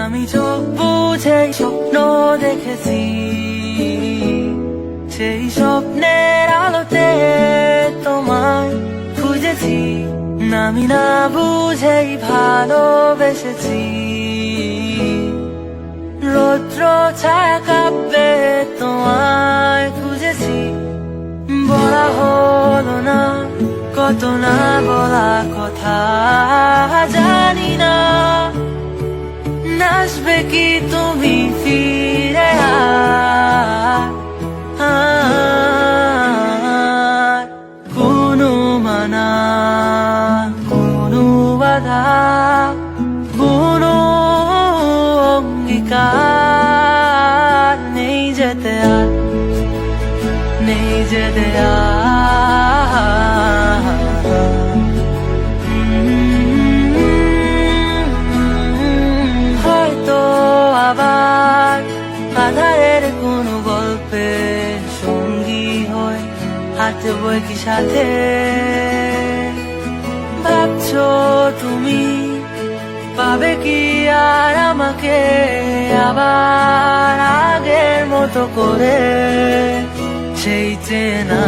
আমি চোখ বুঝে স্বপ্ন দেখেছি, সেই স্বপ্নের আলোতে তোমায় খুঁজেছি। আমি না বুঝেই ভালোবেসেছি, রৌদ্র ছায়া কাঁপবে তোমায় খুঁজেছি। বলা হলো না কত না বলা কথা, জানি না আসবে কি তুমি ফিরে আর কোনো মানা, কোনো বাধা, কোনো অঙ্গীকার নেই যেতে আর, নেই যেতে আর। হয়তো আবার আধারের কোনো গল্পে সঙ্গী হয়ে হাঁটবো কি সাথে। ভাবছো তুমি পাবে কি আর আমাকে আবার আগের মতো করে, সেই চেনা